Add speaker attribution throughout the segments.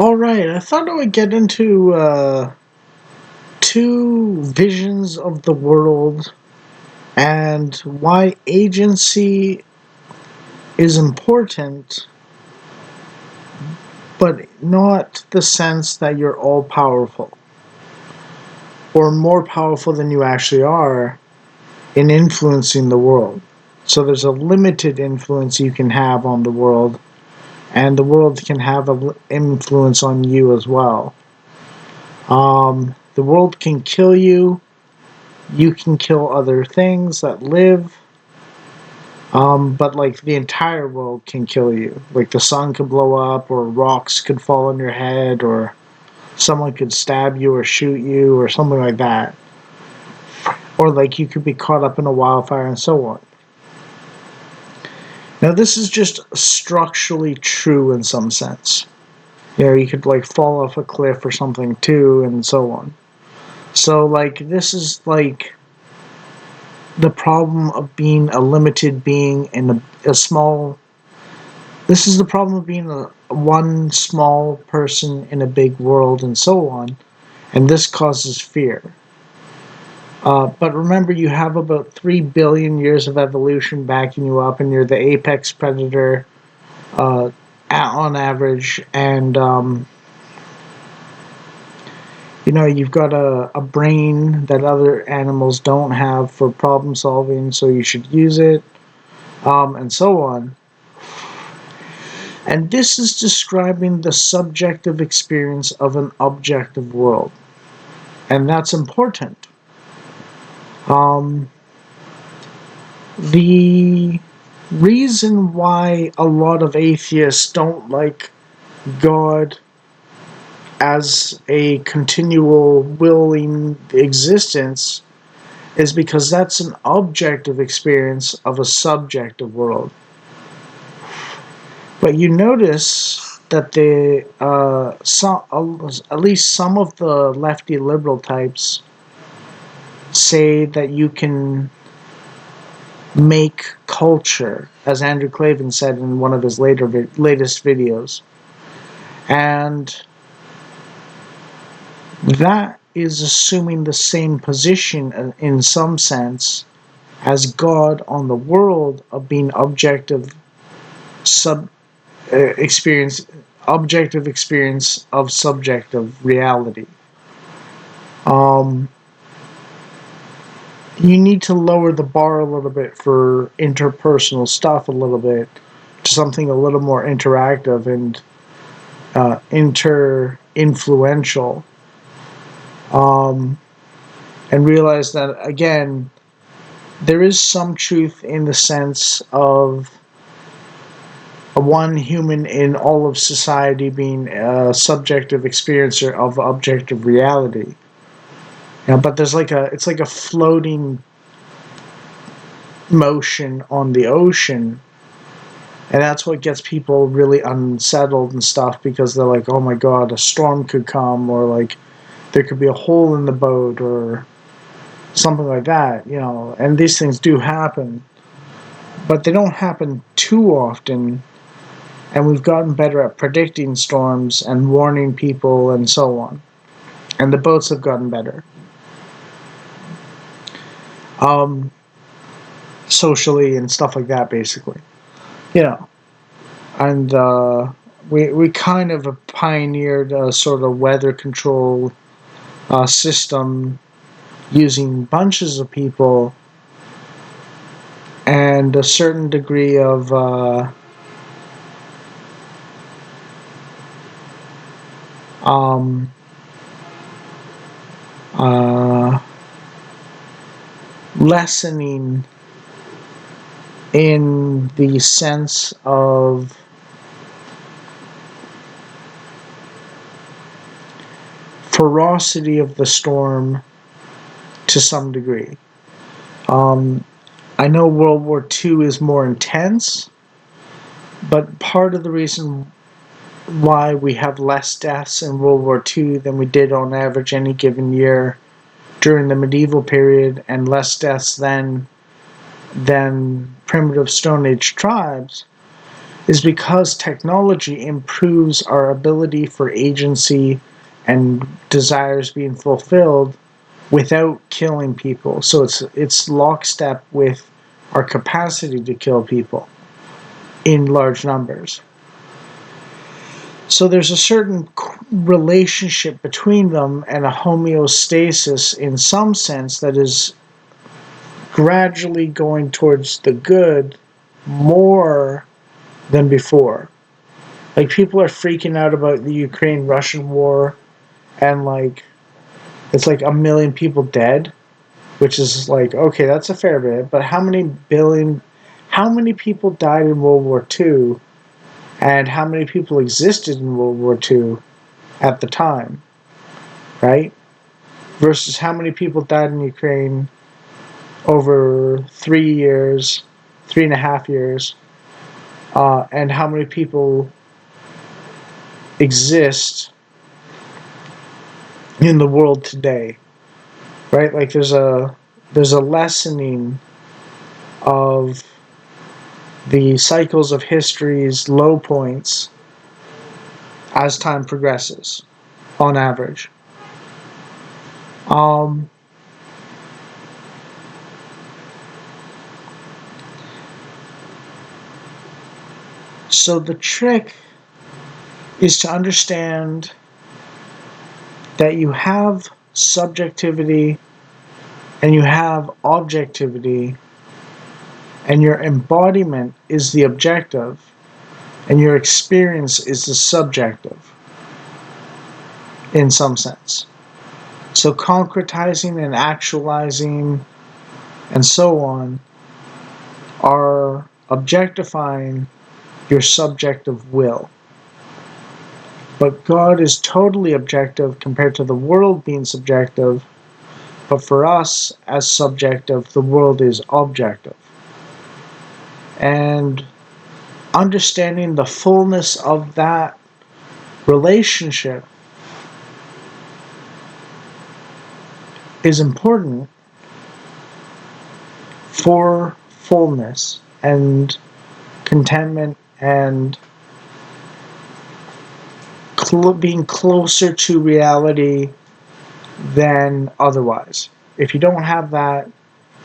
Speaker 1: All right, I thought I would get into two visions of the world and why agency is important, but not the sense that you're all powerful or more powerful than you actually are in influencing the world. So there's a limited influence you can have on the world, and the world can have an influence on you as well. The world can kill you. You can kill other things that live, but like the entire world can kill you. Like the sun could blow up, or rocks could fall on your head, or someone could stab you or shoot you, or something like that. Or like you could be caught up in a wildfire and so on. Now, this is just structurally true in some sense. You could like fall off a cliff or something too, and so on. So, like, this is like the problem of being a limited being in a small. This is the problem of being one small person in a big world, and so on. And this causes fear. But remember, you have about 3 billion years of evolution backing you up, and you're the apex predator on average. And you've got a brain that other animals don't have for problem solving, so you should use it, and so on. And this is describing the subjective experience of an objective world. And that's important. The reason why a lot of atheists don't like God as a continual willing existence is because that's an objective experience of a subjective world. But you notice that at least some of the lefty liberal types say that you can make culture, as Andrew Clavin said in one of his latest videos. And that is assuming the same position in some sense as God on the world of being objective experience of subjective reality. You need to lower the bar a little bit for interpersonal stuff a little bit to something a little more interactive and inter-influential. And realize that, again, there is some truth in the sense of one human in all of society being a subjective experiencer of objective reality. But it's like a floating motion on the ocean, and that's what gets people really unsettled and stuff, because they're like, oh my god, a storm could come, or like there could be a hole in the boat, or something like that, and these things do happen, but they don't happen too often, and we've gotten better at predicting storms and warning people and so on, and the boats have gotten better. Socially and stuff like that, basically. And we kind of pioneered a sort of weather control system using bunches of people and a certain degree of lessening in the sense of ferocity of the storm to some degree. I know World War II is more intense, but part of the reason why we have less deaths in World War II than we did on average any given year during the medieval period, and less deaths than primitive Stone Age tribes, is because technology improves our ability for agency and desires being fulfilled without killing people. So it's lockstep with our capacity to kill people in large numbers. So there's a certain relationship between them and a homeostasis in some sense that is gradually going towards the good more than before. Like, people are freaking out about the Ukraine-Russian war, and like it's like 1 million people dead, which is like, okay, that's a fair bit, but how many people died in World War II, and how many people existed in World War II at the time, right? Versus how many people died in Ukraine over 3 years, 3.5 years, and how many people exist in the world today, right? Like, there's a lessening of the cycles of history's low points as time progresses, on average. So the trick is to understand that you have subjectivity and you have objectivity, and your embodiment is the objective, and your experience is the subjective, in some sense. So concretizing and actualizing and so on are objectifying your subjective will. But God is totally objective compared to the world being subjective, but for us as subjective, the world is objective. And understanding the fullness of that relationship is important for fullness and contentment and being closer to reality than otherwise. If you don't have that,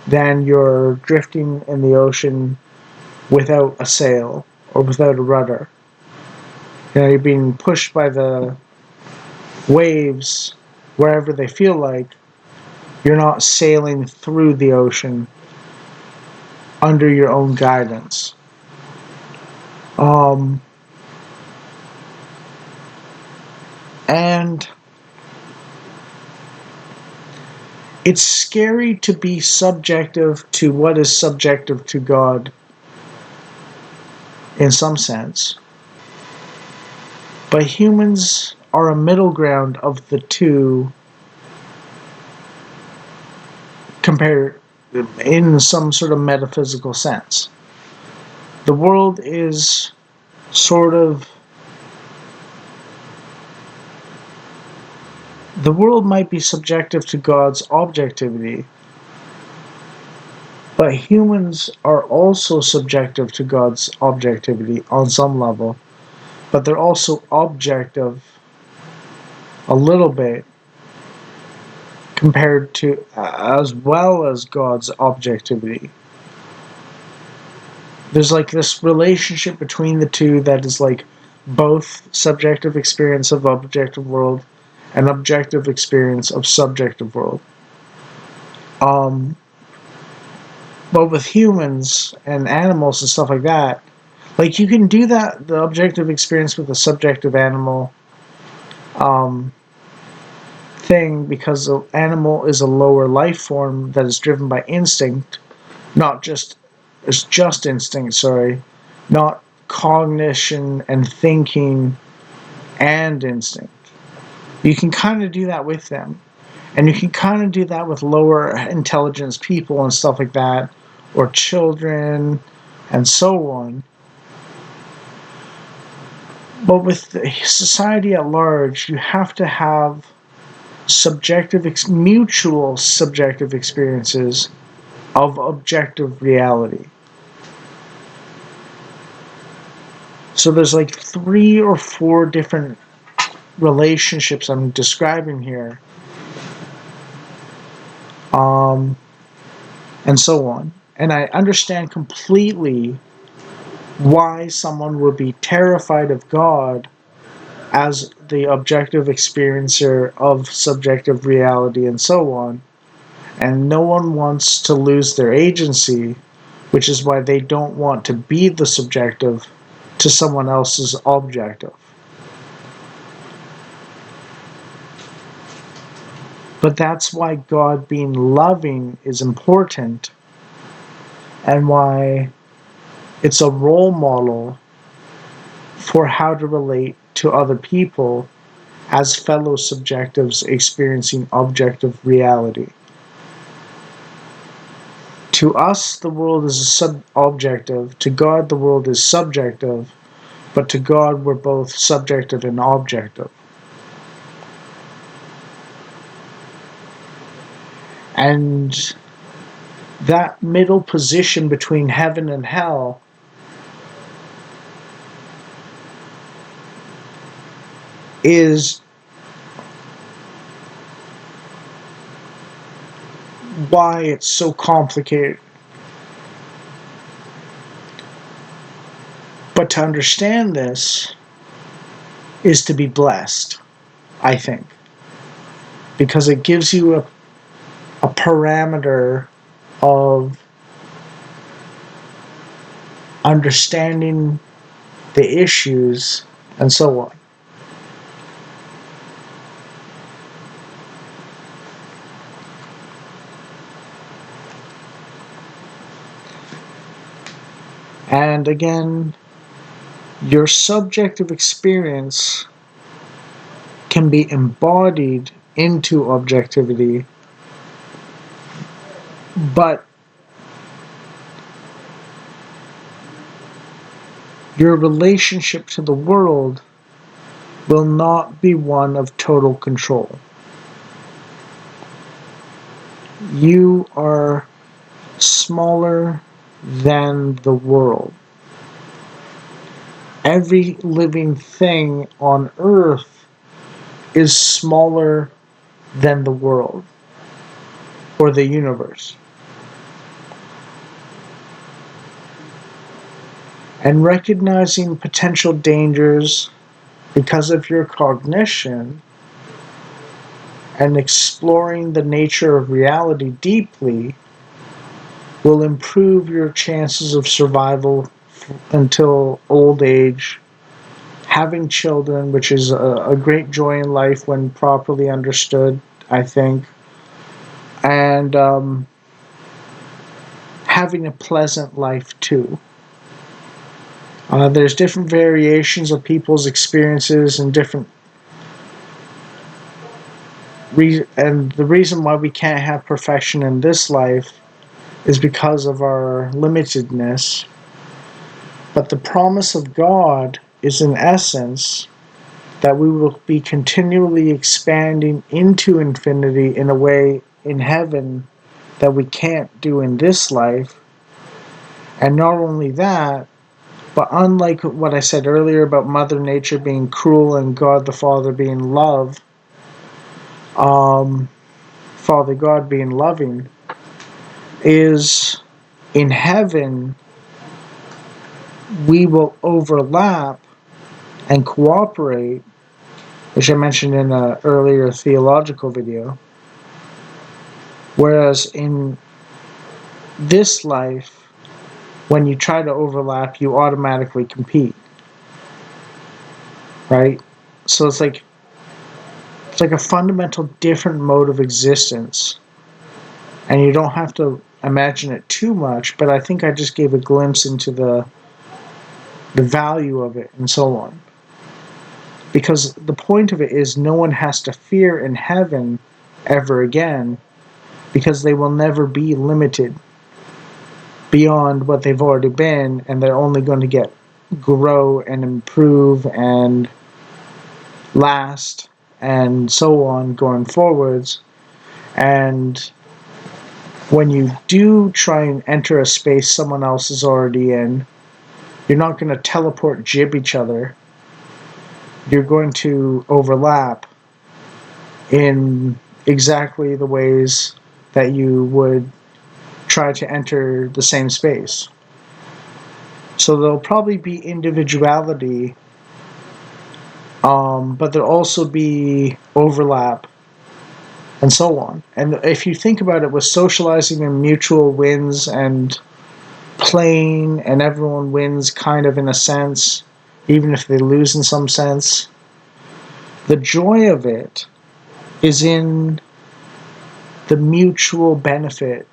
Speaker 1: then you're drifting in the ocean without a sail or without a rudder. You know, you're being pushed by the waves wherever they feel like. You're not sailing through the ocean under your own guidance. And it's scary to be subjective to what is subjective to God, in some sense. But humans are a middle ground of the two, compared in some sort of metaphysical sense. The world is sort of... The world might be subjective to God's objectivity, but humans are also subjective to God's objectivity on some level, but they're also objective a little bit compared to, as well as God's objectivity. There's like this relationship between the two that is like both subjective experience of objective world and objective experience of subjective world. But with humans and animals and stuff like that, like, you can do that, the objective experience with a subjective animal thing, because the animal is a lower life form that is driven by instinct, it's just instinct, sorry, not cognition and thinking and instinct. You can kind of do that with them. And you can kind of do that with lower intelligence people and stuff like that, or children, and so on. But with the society at large, you have to have mutual subjective experiences of objective reality. So there's like 3 or 4 different relationships I'm describing here, and so on. And I understand completely why someone would be terrified of God as the objective experiencer of subjective reality and so on. And no one wants to lose their agency, which is why they don't want to be the subjective to someone else's objective. But that's why God being loving is important, and why it's a role model for how to relate to other people as fellow subjectives experiencing objective reality. To us, the world is objective. To God, the world is subjective. But to God, we're both subjective and objective. And that middle position between heaven and hell is why it's so complicated. But to understand this is to be blessed, I think, because it gives you a parameter of understanding the issues and so on. And again, your subjective experience can be embodied into objectivity, but your relationship to the world will not be one of total control. You are smaller than the world. Every living thing on earth is smaller than the world or the universe. And recognizing potential dangers because of your cognition and exploring the nature of reality deeply will improve your chances of survival until old age. Having children, which is a great joy in life when properly understood, I think, and having a pleasant life too. There's different variations of people's experiences and different and the reason why we can't have perfection in this life is because of our limitedness. But the promise of God is, in essence, that we will be continually expanding into infinity in a way in heaven that we can't do in this life. And not only that, but unlike what I said earlier about Mother Nature being cruel and God the Father being love, Father God being loving, is in heaven we will overlap and cooperate, which I mentioned in an earlier theological video. Whereas in this life, when you try to overlap, you automatically compete. Right? So it's like a fundamental different mode of existence. And you don't have to imagine it too much, but I think I just gave a glimpse into the value of it and so on. Because the point of it is no one has to fear in heaven ever again, because they will never be limited beyond what they've already been, and they're only going to grow and improve and last and so on going forwards. And when you do try and enter a space someone else is already in, You're not going to teleport jib each other. You're going to overlap in exactly the ways that you would try to enter the same space. So there'll probably be individuality, but there'll also be overlap and so on. And if you think about it, with socializing and mutual wins and playing, and everyone wins kind of in a sense, even if they lose in some sense, the joy of it is in the mutual benefit.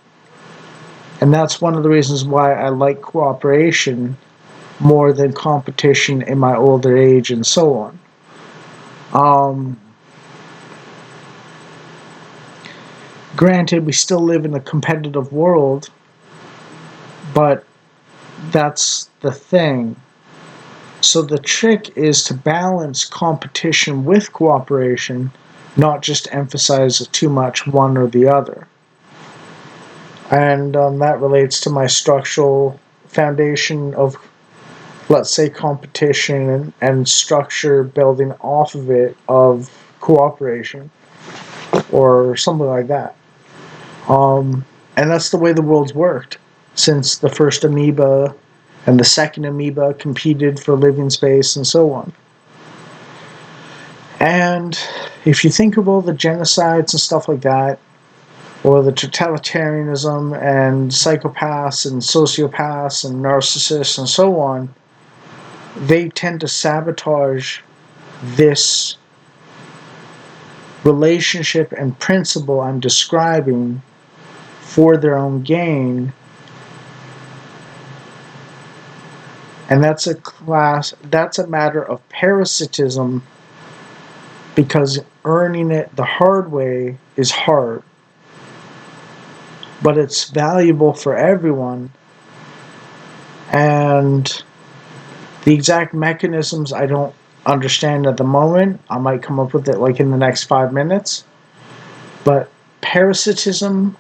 Speaker 1: And that's one of the reasons why I like cooperation more than competition in my older age and so on. Granted, we still live in a competitive world, but that's the thing. So the trick is to balance competition with cooperation, not just emphasize too much one or the other. And that relates to my structural foundation of, let's say, competition and structure building off of it of cooperation or something like that. And that's the way the world's worked since the first amoeba and the second amoeba competed for living space and so on. And if you think of all the genocides and stuff like that, or the totalitarianism and psychopaths and sociopaths and narcissists and so on, they tend to sabotage this relationship and principle I'm describing for their own gain. And that's a matter of parasitism, because earning it the hard way is hard. But it's valuable for everyone. And the exact mechanisms I don't understand at the moment. I might come up with it like in the next 5 minutes. But parasitism,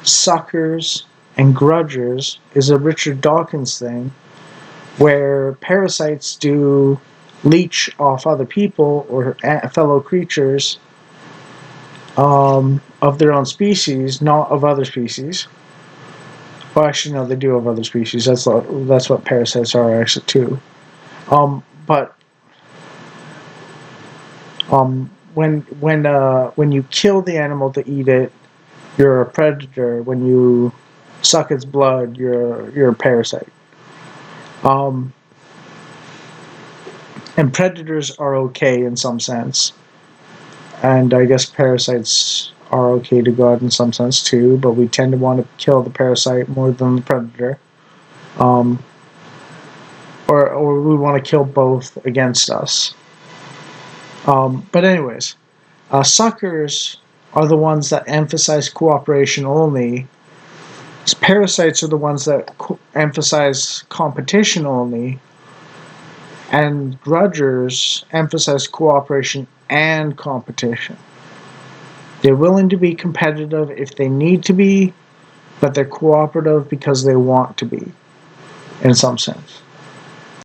Speaker 1: suckers, and grudgers is a Richard Dawkins thing, where parasites do leech off other people or fellow creatures of their own species, not of other species. Well, actually, no, they do of other species. That's what parasites are actually too. But when you kill the animal to eat it, you're a predator. When you suck its blood, you're a parasite. And predators are okay in some sense, and I guess parasites are okay to God in some sense too. But we tend to want to kill the parasite more than the predator, or we want to kill both against us. But anyways, suckers are the ones that emphasize cooperation only. Parasites are the ones that emphasize competition only. And grudgers emphasize cooperation and competition. They're willing to be competitive if they need to be, but they're cooperative because they want to be, in some sense.